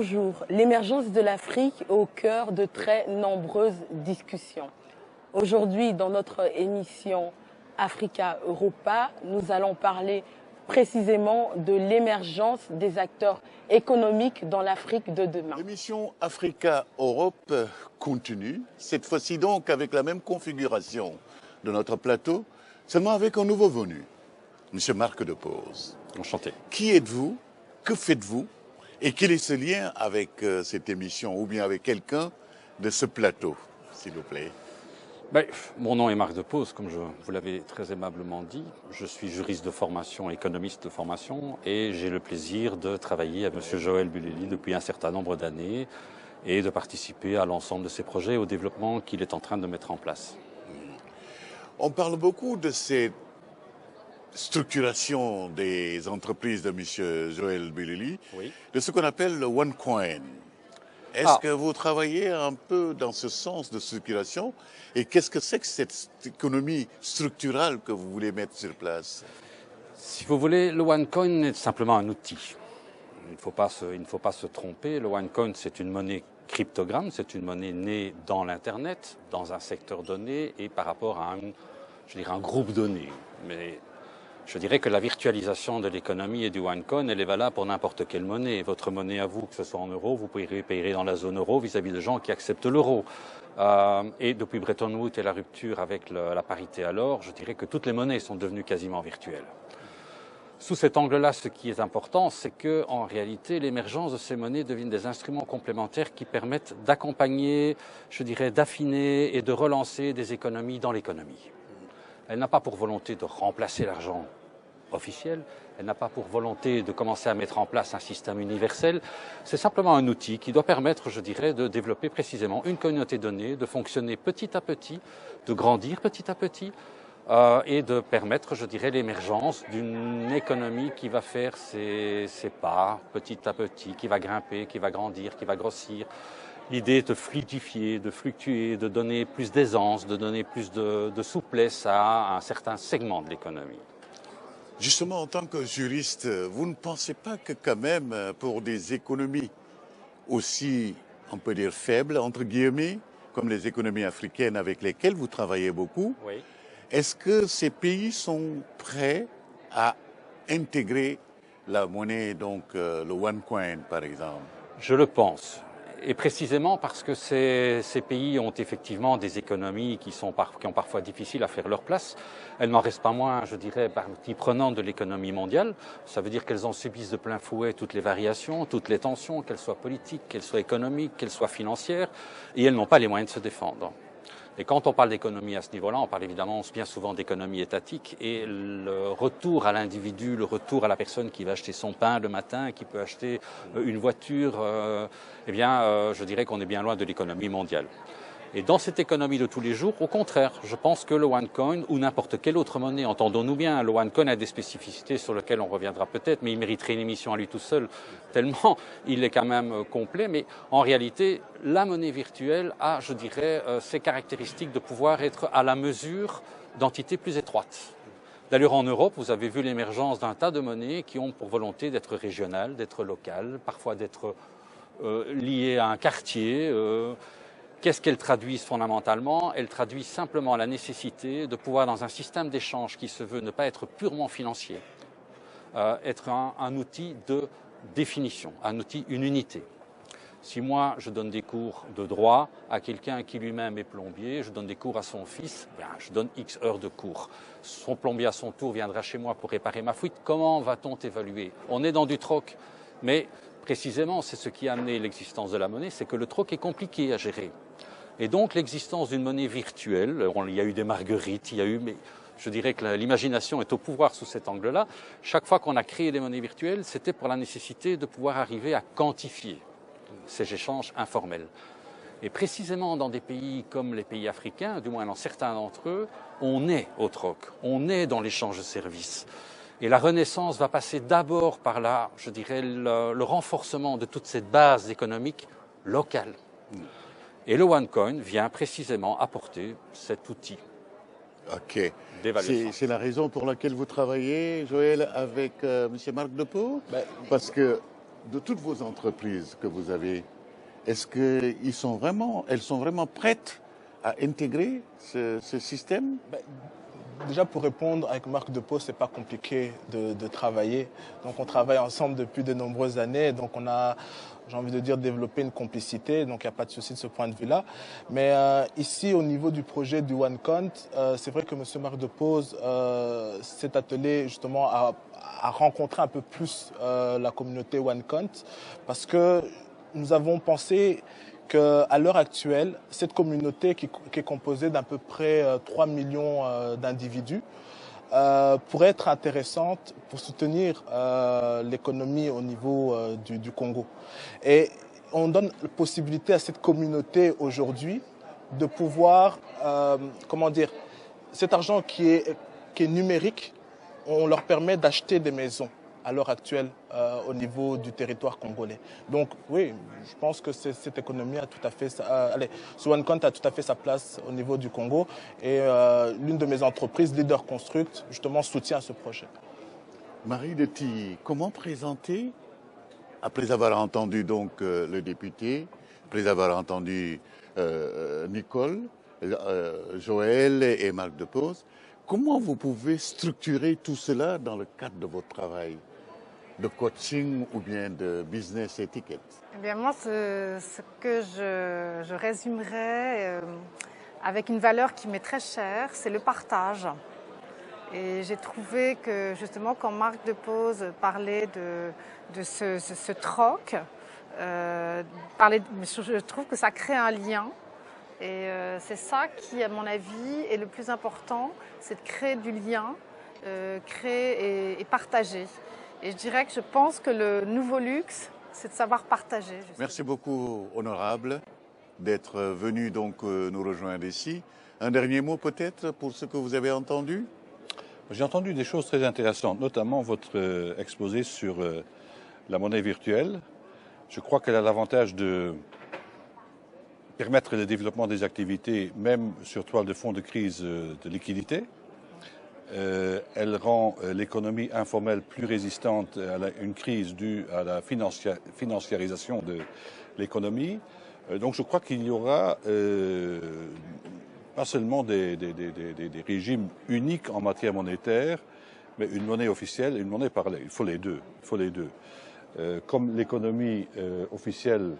Bonjour, l'émergence de l'Afrique au cœur de très nombreuses discussions. Aujourd'hui, dans notre émission Africa Europa, nous allons parler précisément de l'émergence des acteurs économiques dans l'Afrique de demain. L'émission Africa Europe continue, cette fois-ci donc avec la même configuration de notre plateau, seulement avec un nouveau venu, M. Marc Depose. Enchanté. Qui êtes-vous? Que faites-vous? Et quel est ce lien avec cette émission ou bien avec quelqu'un de ce plateau, s'il vous plaît? Mon nom est Marc Depose, comme vous l'avez très aimablement dit. Je suis juriste de formation, économiste de formation, et j'ai le plaisir de travailler avec M. Joël Bulelli depuis un certain nombre d'années et de participer à l'ensemble de ses projets et au développement qu'il est en train de mettre en place. On parle beaucoup de cette structuration des entreprises de M. Joël Bulelli, Oui. de ce qu'on appelle le OneCoin. Est-ce que vous travaillez un peu dans ce sens de structuration? Et qu'est-ce que c'est que cette économie structurale que vous voulez mettre sur place? Si vous voulez, le OneCoin est simplement un outil. Il ne faut pas se tromper. Le OneCoin, c'est une monnaie cryptogramme, c'est une monnaie née dans l'Internet, dans un secteur donné et par rapport à un groupe donné. Mais je dirais que la virtualisation de l'économie et du OneCoin, elle est valable pour n'importe quelle monnaie. Votre monnaie à vous, que ce soit en euros, vous pouvez payer dans la zone euro vis-à-vis de gens qui acceptent l'euro. Et depuis Bretton Woods et la rupture avec la parité à l'or, je dirais que toutes les monnaies sont devenues quasiment virtuelles. Sous cet angle-là, ce qui est important, c'est que, en réalité, l'émergence de ces monnaies deviennent des instruments complémentaires qui permettent d'accompagner, je dirais, d'affiner et de relancer des économies dans l'économie. Elle n'a pas pour volonté de remplacer l'argent officiel, elle n'a pas pour volonté de commencer à mettre en place un système universel. C'est simplement un outil qui doit permettre, je dirais, de développer précisément une communauté donnée, de fonctionner petit à petit, de grandir petit à petit, et de permettre, je dirais, l'émergence d'une économie qui va faire ses pas petit à petit, qui va grimper, qui va grandir, qui va grossir. L'idée est de fluidifier, de fluctuer, de donner plus d'aisance, de donner plus de souplesse à un certain segment de l'économie. Justement, en tant que juriste, vous ne pensez pas que quand même, pour des économies aussi, on peut dire, faibles, entre guillemets, comme les économies africaines avec lesquelles vous travaillez beaucoup, Oui. est-ce que ces pays sont prêts à intégrer la monnaie, donc le OneCoin par exemple? Je le pense. Et précisément parce que ces pays ont effectivement des économies qui ont parfois difficile à faire leur place. Elles n'en restent pas moins, je dirais, partie prenante de l'économie mondiale. Ça veut dire qu'elles en subissent de plein fouet toutes les variations, toutes les tensions, qu'elles soient politiques, qu'elles soient économiques, qu'elles soient financières, et elles n'ont pas les moyens de se défendre. Et quand on parle d'économie à ce niveau-là, on parle évidemment bien souvent d'économie étatique et le retour à l'individu, le retour à la personne qui va acheter son pain le matin, qui peut acheter une voiture, je dirais qu'on est bien loin de l'économie mondiale. Et dans cette économie de tous les jours, au contraire, je pense que le OneCoin ou n'importe quelle autre monnaie, entendons-nous bien, le OneCoin a des spécificités sur lesquelles on reviendra peut-être, mais il mériterait une émission à lui tout seul, tellement il est quand même complet. Mais en réalité, la monnaie virtuelle a, je dirais, ces caractéristiques de pouvoir être à la mesure d'entités plus étroites. D'ailleurs, en Europe, vous avez vu l'émergence d'un tas de monnaies qui ont pour volonté d'être régionales, d'être locales, parfois d'être liées à un quartier. Qu'est-ce qu'elles traduisent fondamentalement? Elles traduisent simplement la nécessité de pouvoir, dans un système d'échange qui se veut ne pas être purement financier, être un outil de définition, un outil, une unité. Si moi, je donne des cours de droit à quelqu'un qui lui-même est plombier, je donne des cours à son fils, je donne X heures de cours. Son plombier, à son tour, viendra chez moi pour réparer ma fuite. Comment va-t-on évaluer? On est dans du troc, mais précisément, c'est ce qui a amené l'existence de la monnaie, c'est que le troc est compliqué à gérer. Et donc, l'existence d'une monnaie virtuelle, il y a eu des marguerites, mais je dirais que l'imagination est au pouvoir sous cet angle-là. Chaque fois qu'on a créé des monnaies virtuelles, c'était pour la nécessité de pouvoir arriver à quantifier ces échanges informels. Et précisément dans des pays comme les pays africains, du moins dans certains d'entre eux, on est au troc, on est dans l'échange de services. Et la renaissance va passer d'abord par le renforcement de toute cette base économique locale. Et le OneCoin vient précisément apporter cet outil. Ok. d'évaluation. C'est la raison pour laquelle vous travaillez, Joël, avec M. Marc Depose? Parce que de toutes vos entreprises que vous avez, est-ce qu'elles sont vraiment prêtes à intégrer ce système? Déjà, pour répondre, avec Marc Depose, c'est pas compliqué de travailler. Donc, on travaille ensemble depuis de nombreuses années. Donc, on a, j'ai envie de dire, développé une complicité. Donc, il n'y a pas de souci de ce point de vue-là. Mais ici, au niveau du projet du OneCount, c'est vrai que M. Marc Depose s'est attelé justement à rencontrer un peu plus la communauté OneCount, parce que nous avons pensé qu'à l'heure actuelle, cette communauté qui est composée d'à peu près 3 millions d'individus pourrait être intéressante pour soutenir l'économie au niveau du Congo. Et on donne la possibilité à cette communauté aujourd'hui de pouvoir, comment dire, cet argent qui est numérique, on leur permet d'acheter des maisons à l'heure actuelle au niveau du territoire congolais. Donc oui, je pense que cette économie a tout à fait, ce OneCount a tout à fait sa place au niveau du Congo, et l'une de mes entreprises, Leader Construct, justement soutient ce projet. Marie de Tilly, comment présenter, après avoir entendu donc le député, après avoir entendu Nicole, Joël et Marc Depose, comment vous pouvez structurer tout cela dans le cadre de votre travail de coaching ou bien de business etiquette? Eh bien, moi, ce que je résumerais avec une valeur qui m'est très chère, c'est le partage. Et j'ai trouvé que justement, quand Marc Depose parlait de ce troc, je trouve que ça crée un lien. Et c'est ça qui, à mon avis, est le plus important, c'est de créer du lien, créer et partager. Et je dirais que je pense que le nouveau luxe, c'est de savoir partager. Justement. Merci beaucoup, honorable, d'être venu donc nous rejoindre ici. Un dernier mot peut-être pour ce que vous avez entendu? J'ai entendu des choses très intéressantes, notamment votre exposé sur la monnaie virtuelle. Je crois qu'elle a l'avantage de permettre le développement des activités, même sur toile de fond de crise de liquidité. Elle rend l'économie informelle plus résistante à une crise due à la financiarisation de l'économie. Donc je crois qu'il y aura pas seulement des régimes uniques en matière monétaire, mais une monnaie officielle et une monnaie parallèle. Il faut les deux. Il faut les deux. Comme l'économie officielle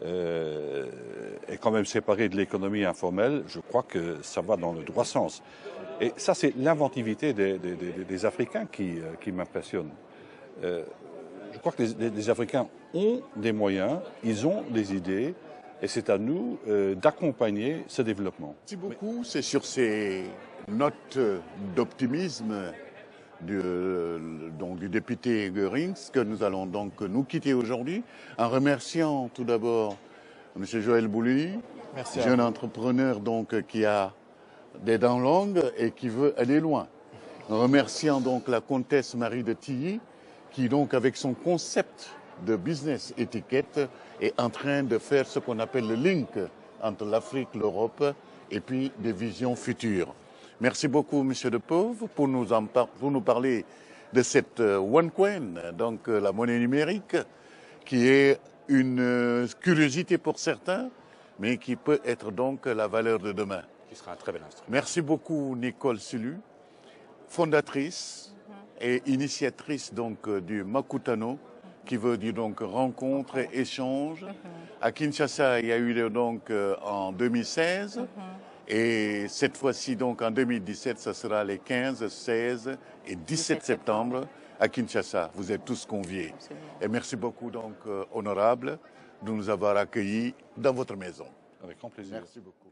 est quand même séparée de l'économie informelle, je crois que ça va dans le droit sens. Et ça, c'est l'inventivité des Africains qui m'impressionne. Je crois que les Africains ont des moyens, ils ont des idées, et c'est à nous d'accompagner ce développement. Merci beaucoup. C'est sur ces notes d'optimisme du député Goerings que nous allons donc nous quitter aujourd'hui, en remerciant tout d'abord M. Joël Bouly, jeune entrepreneur donc qui a des dents longues et qui veut aller loin. En remerciant donc la comtesse Marie de Tilly, qui donc avec son concept de business étiquette est en train de faire ce qu'on appelle le link entre l'Afrique, l'Europe et puis des visions futures. Merci beaucoup, Monsieur Depose, pour nous parler de cette OneCoin, donc la monnaie numérique, qui est une curiosité pour certains, mais qui peut être donc la valeur de demain. Qui sera un très bel instrument. Merci beaucoup, Nicole Sulu, fondatrice et initiatrice donc du Makutano, qui veut dire donc rencontre et échange. À Kinshasa, il y a eu donc en 2016. Et cette fois-ci, donc en 2017, ce sera les 15, 16 et 17 septembre à Kinshasa. Vous êtes tous conviés. Absolument. Et merci beaucoup, donc, honorable, de nous avoir accueillis dans votre maison. Avec grand plaisir. Merci beaucoup.